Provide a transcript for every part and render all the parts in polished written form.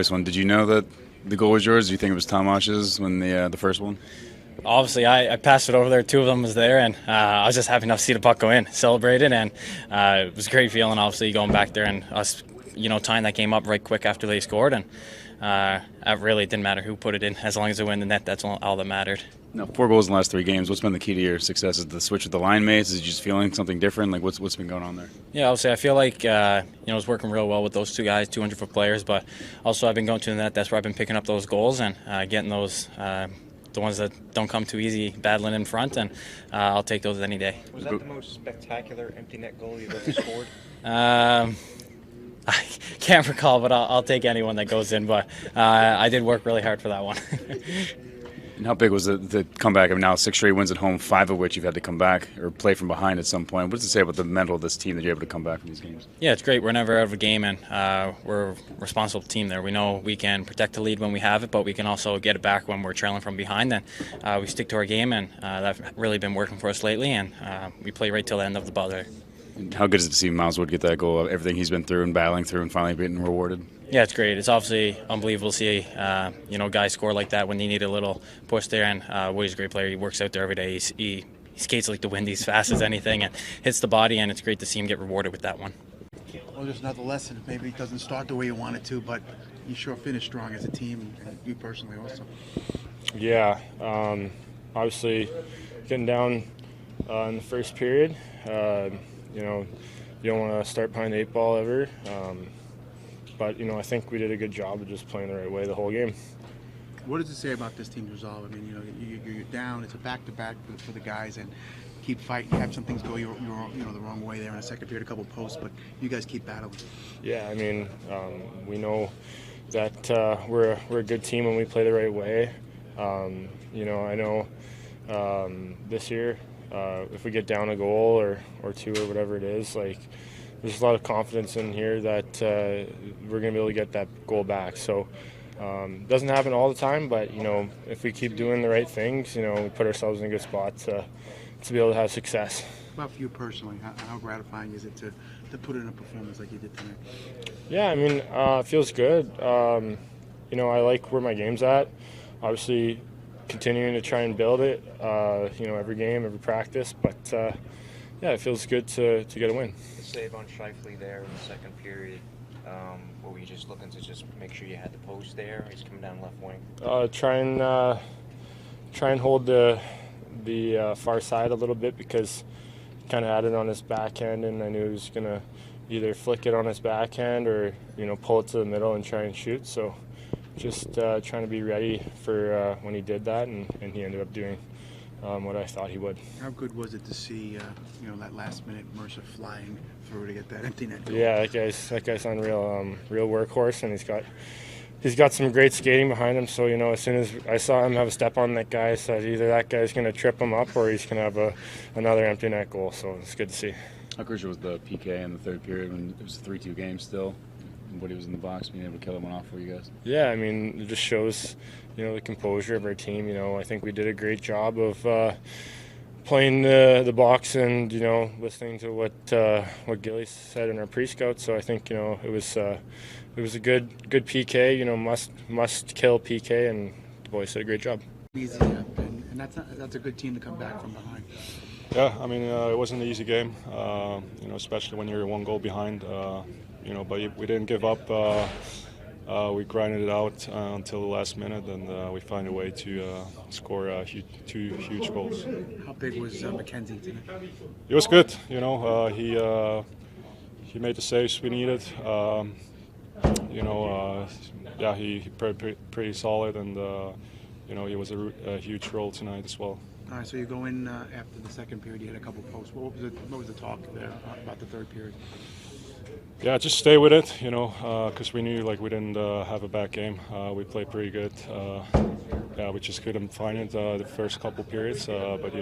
This one, did you know that the goal was yours? Do you think it was Tomáš's when the first one? Obviously, I passed it over there. Two of them was there, and I was just happy enough to see the puck go in, celebrated, and it was a great feeling, obviously, going back there and us, tying that game up right quick after they scored, and it really didn't matter who put it in. As long as it went in the net, that's all that mattered. Now, 4 goals in the last 3 games. What's been the key to your success? Is the switch with the line mates? Is it just feeling something different? Like, what's been going on there? Yeah, obviously, I feel like I was working real well with those two guys, 200-foot players, but also I've been going to the net. That's where I've been picking up those goals and getting those the ones that don't come too easy, battling in front, and I'll take those any day. Was that the most spectacular empty net goal you've ever scored? I can't recall, but I'll take anyone that goes in. But I did work really hard for that one. And how big was the comeback? I mean, now 6 straight wins at home, 5 of which you've had to come back or play from behind at some point. What does it say about the mental of this team that you're able to come back from these games? Yeah, it's great. We're never out of a game, and we're a responsible team there. We know we can protect the lead when we have it, but we can also get it back when we're trailing from behind. And we stick to our game, and that's really been working for us lately, and we play right till the end of the buzzer. And how good is it to see Miles Wood get that goal, everything he's been through and battling through and finally getting rewarded? Yeah, it's great. It's obviously unbelievable to see guys score like that when they need a little push there. And Woody's a great player. He works out there every day. He skates like the wind. He's fast as anything and hits the body. And it's great to see him get rewarded with that one. Well, just another lesson. Maybe it doesn't start the way you want it to, but you sure finish strong as a team, and you personally also. Yeah, obviously getting down in the first period. You don't want to start behind the 8 ball ever. But, I think we did a good job of just playing the right way the whole game. What does it say about this team's resolve? I mean, you're down. It's a back-to-back for the guys, and keep fighting. You have some things go the wrong way there in the second period, a couple posts, but you guys keep battling. Yeah, I mean, we know that we're a good team when we play the right way. I know this year, if we get down a goal or 2 or whatever it is, there's a lot of confidence in here that we're going to be able to get that goal back. So it doesn't happen all the time, but, if we keep doing the right things, we put ourselves in a good spot to be able to have success. How about for you personally? How gratifying is it to put in a performance like you did tonight? Yeah, I mean, it feels good. I like where my game's at. Obviously, continuing to try and build it, every game, every practice. But, it feels good to get a win. The save on Scheifele there in the second period, were you just looking to just make sure you had the post there? He's coming down left wing. Try and hold the far side a little bit because he kind of had it on his backhand, and I knew he was going to either flick it on his backhand or, pull it to the middle and try and shoot. So just trying to be ready for when he did that, and he ended up doing what I thought he would. How good was it to see, that last minute Mercer flying through to get that empty net goal? Yeah, that guy's unreal, real workhorse, and he's got some great skating behind him. So as soon as I saw him have a step on that guy, I said either that guy's going to trip him up or he's going to have another empty net goal. So it's good to see. How crucial was the PK in the third period when it was a 3-2 game still? What he was in the box, being able to kill that one off for you guys? Yeah, I mean, it just shows, the composure of our team. I think we did a great job of playing the box and, listening to what Gilly said in our pre-scout. So I think, it was a good PK, must kill PK, and the boys did a great job. Easy, and that's a good team to come back from behind. Yeah, I mean, it wasn't an easy game, especially when you're 1 goal behind. But we didn't give up. We grinded it out until the last minute, and we find a way to score 2 huge goals. How big was Mackenzie tonight? It was good. He made the saves we needed. He pretty solid, and he was a huge role tonight as well. All right, so you go in after the second period. You had a couple posts. What was the talk there about the third period? Yeah, just stay with it, because we knew we didn't have a bad game. We played pretty good. We just couldn't find it the first couple periods, but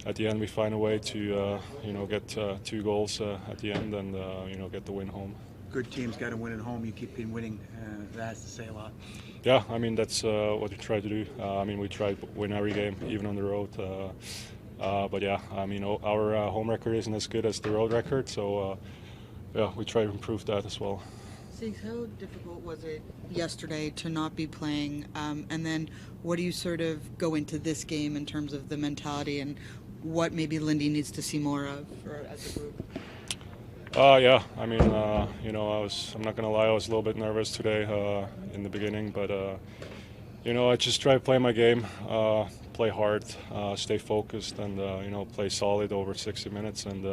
at the end we find a way to get 2 goals at the end and get the win home. Good teams got to win at home. You keep winning. That has to say a lot. Yeah, I mean that's what we try to do. We try to win every game, even on the road. But yeah, our home record isn't as good as the road record, so. We try to improve that as well. Six, how difficult was it yesterday to not be playing? And then what do you sort of go into this game in terms of the mentality and what maybe Lindy needs to see more of or as a group? Yeah, I mean, I'm not gonna lie, I was a little bit nervous today in the beginning, but I just try to play my game, play hard, stay focused, and play solid over 60 minutes. And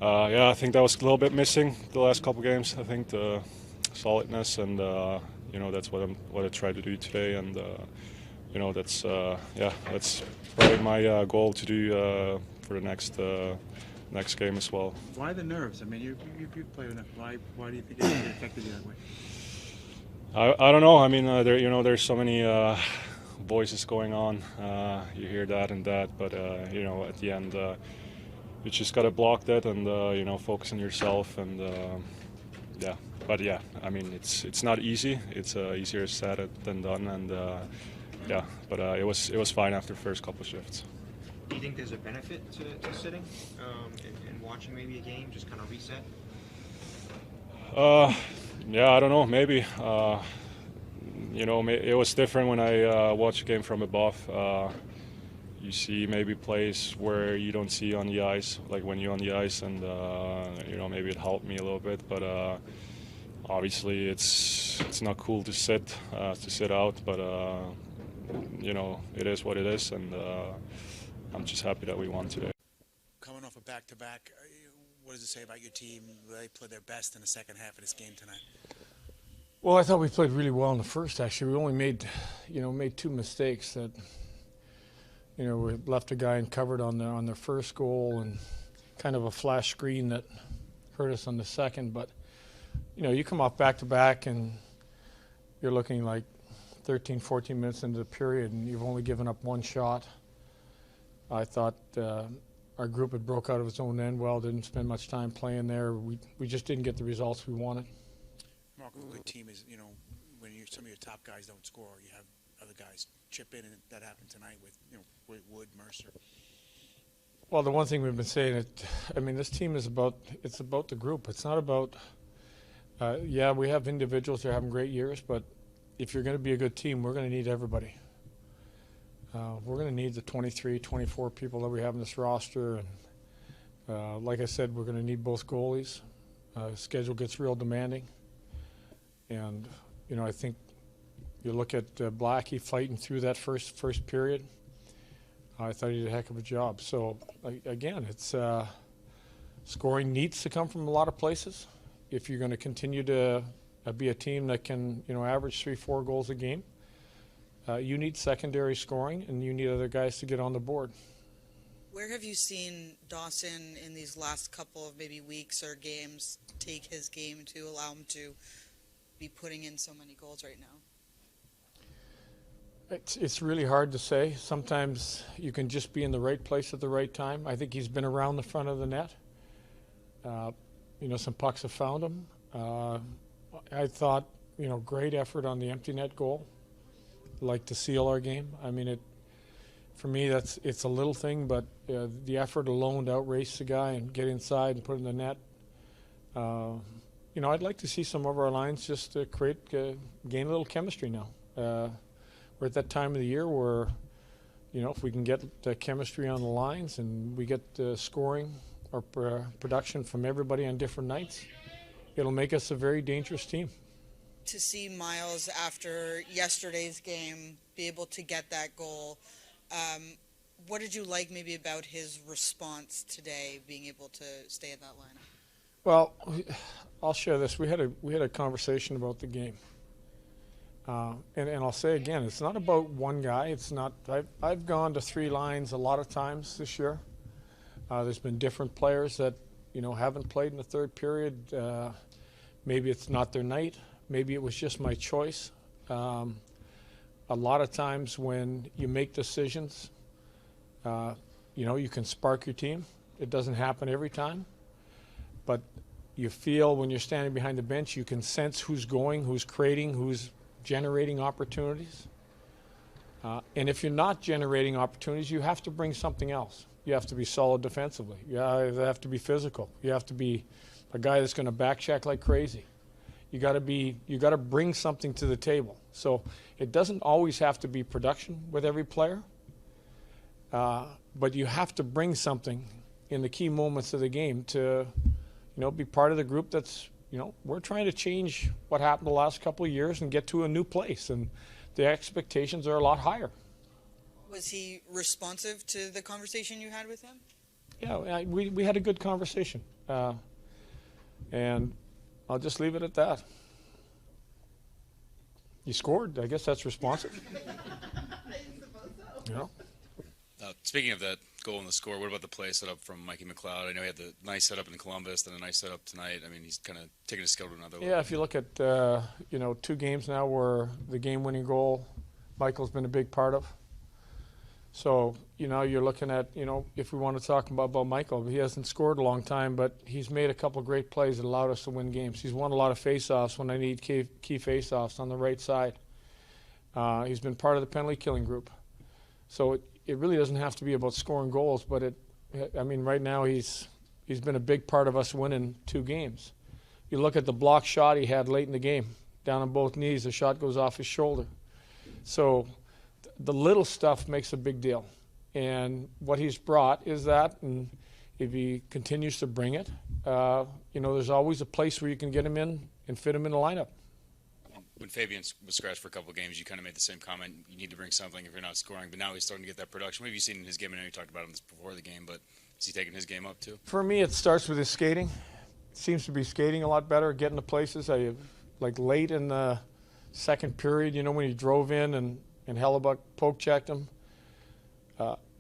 I think that was a little bit missing the last couple games. I think the solidness, and that's what I tried to do today, and that's probably my goal to do for the next game as well. Why the nerves? I mean, you played enough. Why do you think it affected you that way? I don't know. I mean, there's so many voices going on. You hear that and that, but at the end, you just gotta block that and focus on yourself. And but yeah, I mean, it's not easy. It's easier said than done. And but it was fine after the first couple shifts. Do you think there's a benefit to sitting and watching maybe a game, just kind of reset? Yeah, I don't know. Maybe. It was different when I watched a game from above. You see maybe plays where you don't see on the ice, like when you're on the ice, and maybe it helped me a little bit. But obviously, it's not cool to sit out. But it is what it is, and I'm just happy that we won today. Coming off a back-to-back, what does it say about your team? They played their best in the second half of this game tonight. Well, I thought we played really well in the first. Actually, we only made two mistakes that, we left a guy uncovered on their first goal and kind of a flash screen that hurt us on the second. But, you come off back-to-back and you're looking like 13, 14 minutes into the period and you've only given up one shot. I thought our group had broke out of its own end well, didn't spend much time playing there. We just didn't get the results we wanted. Mark, a good team is, when some of your top guys don't score, you have other guys chip in, and that happened tonight with, Wood, Mercer. Well, the one thing we've been saying, this team is about the group. It's not about, we have individuals who are having great years, but if you're going to be a good team, we're going to need everybody. We're going to need the 23, 24 people that we have in this roster. And like I said, we're going to need both goalies. Schedule gets real demanding. And, I think you look at Blackie fighting through that first period. I thought he did a heck of a job. So, again, it's scoring needs to come from a lot of places. If you're going to continue to be a team that can, average 3-4 goals a game, you need secondary scoring, and you need other guys to get on the board. Where have you seen Dawson in these last couple of maybe weeks or games take his game to allow him to be putting in so many goals right now? It's really hard to say. Sometimes you can just be in the right place at the right time. I think he's been around the front of the net. Some pucks have found him. I thought, great effort on the empty net goal. Like to seal our game. I mean, for me, it's a little thing, but the effort alone to outrace the guy and get inside and put in the net. I'd like to see some of our lines just to gain a little chemistry now. We're at that time of the year where, if we can get the chemistry on the lines and we get scoring or production from everybody on different nights, it'll make us a very dangerous team. To see Miles after yesterday's game be able to get that goal, what did you like maybe about his response today, being able to stay in that lineup? Well, I'll share this. We had a conversation about the game, and I'll say again, it's not about one guy. It's not. I've gone to 3 lines a lot of times this year. There's been different players that haven't played in the third period. Maybe it's not their night. Maybe it was just my choice. A lot of times when you make decisions, you can spark your team. It doesn't happen every time. But you feel when you're standing behind the bench, you can sense who's going, who's creating, who's generating opportunities. And if you're not generating opportunities, you have to bring something else. You have to be solid defensively. You have to be physical. You have to be a guy that's going to back check like crazy. You got to bring something to the table. So it doesn't always have to be production with every player, but you have to bring something in the key moments of the game to, be part of the group that's, we're trying to change what happened the last couple of years and get to a new place, and the expectations are a lot higher. Was he responsive to the conversation you had with him? Yeah, we had a good conversation, and I'll just leave it at that. You scored. I guess that's responsive. Speaking of that goal and the score, what about the play set up from Mikey McLeod? I know he had the nice setup in Columbus, then a nice setup tonight. I mean, he's kind of taking his skill to another level. Yeah, if you look at 2 games now where the game-winning goal, Michael's been a big part of. So, you're looking at, if we want to talk about Michael, he hasn't scored a long time, but he's made a couple of great plays that allowed us to win games. He's won a lot of face-offs when I need key face-offs on the right side. He's been part of the penalty killing group. So it really doesn't have to be about scoring goals, but right now he's been a big part of us winning 2 games. You look at the block shot he had late in the game, down on both knees, the shot goes off his shoulder. So the little stuff makes a big deal. And what he's brought is that, and if he continues to bring it, there's always a place where you can get him in and fit him in the lineup. When Fabian was scratched for a couple of games, you kind of made the same comment. You need to bring something if you're not scoring. But now he's starting to get that production. What have you seen in his game? I know you talked about him before the game, but is he taking his game up too? For me, it starts with his skating. Seems to be skating a lot better, getting to places. Like late in the second period, when he drove in and Hellebuck poke checked him.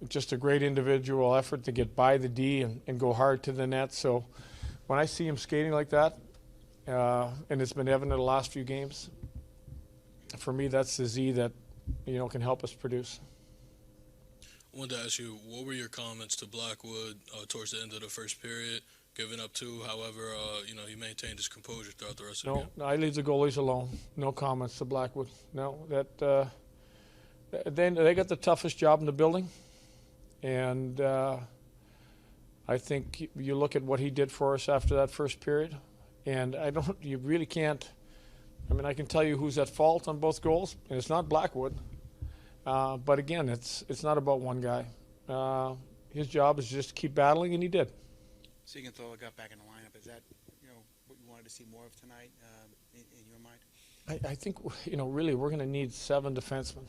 Just a great individual effort to get by the D and go hard to the net. So when I see him skating like that, and it's been evident in the last few games, for me, that's the Z that, can help us produce. I wanted to ask you, what were your comments to Blackwood towards the end of the first period, giving up 2? However, he maintained his composure throughout the rest of the game. No, I leave the goalies alone. No comments to Blackwood. No, they got the toughest job in the building, and I think you look at what he did for us after that first period, and you really can't. I can tell you who's at fault on both goals, and it's not Blackwood. But again, it's not about one guy. His job is just to keep battling, and he did. Siegenthaler got back in the lineup. Is that what you wanted to see more of tonight in your mind? I think really we're going to need 7 defensemen,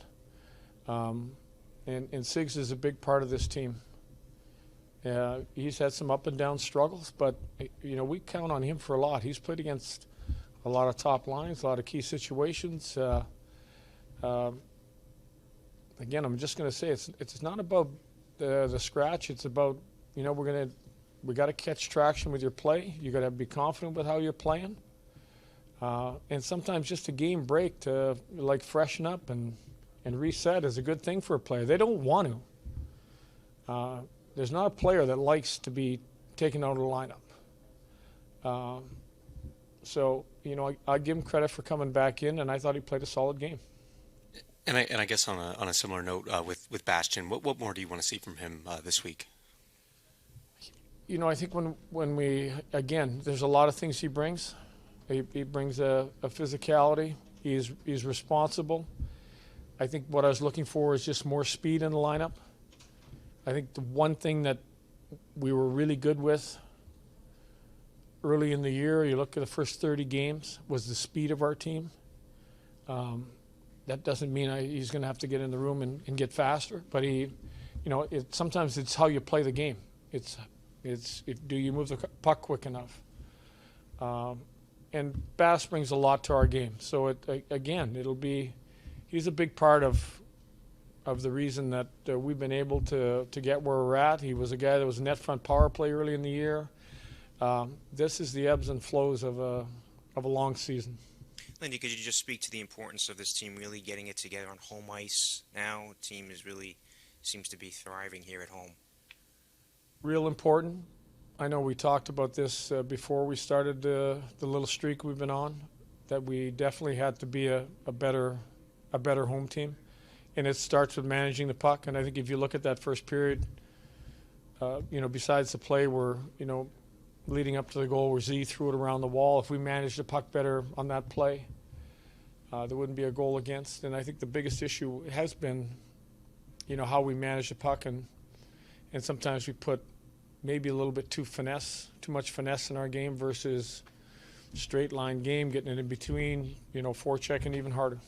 and Sigs is a big part of this team. He's had some up and down struggles, but we count on him for a lot. He's played against a lot of top lines, a lot of key situations. Again, I'm just going to say it's not about the scratch. It's about we got to catch traction with your play. You got to be confident with how you're playing, and sometimes just a game break to freshen up and reset is a good thing for a player. They don't want to. There's not a player that likes to be taken out of the lineup. So, I give him credit for coming back in, and I thought he played a solid game. And I guess on a similar note with Bastian, what more do you want to see from him this week? I think when we, again, there's a lot of things he brings. He brings a physicality. He's responsible. I think what I was looking for is just more speed in the lineup. I think the one thing that we were really good with early in the year, you look at the first 30 games, was the speed of our team. That doesn't mean he's going to have to get in the room and get faster, but sometimes it's how you play the game. Do you move the puck quick enough? And Bass brings a lot to our game. So he's a big part of the reason that we've been able to get where we're at. He was a guy that was net front power play early in the year. This is the ebbs and flows of a long season. Lindy, could you just speak to the importance of this team really getting it together on home ice now? The team seems to be thriving here at home. Real important. I know we talked about this before we started the little streak we've been on, that we definitely had to be a better home team. And it starts with managing the puck. And I think if you look at that first period, besides the play where, leading up to the goal where Z threw it around the wall. If we managed the puck better on that play, there wouldn't be a goal against. And I think the biggest issue has been, how we manage the puck, and sometimes we put maybe a little bit too much finesse in our game versus straight line game, getting it in between, forechecking even harder.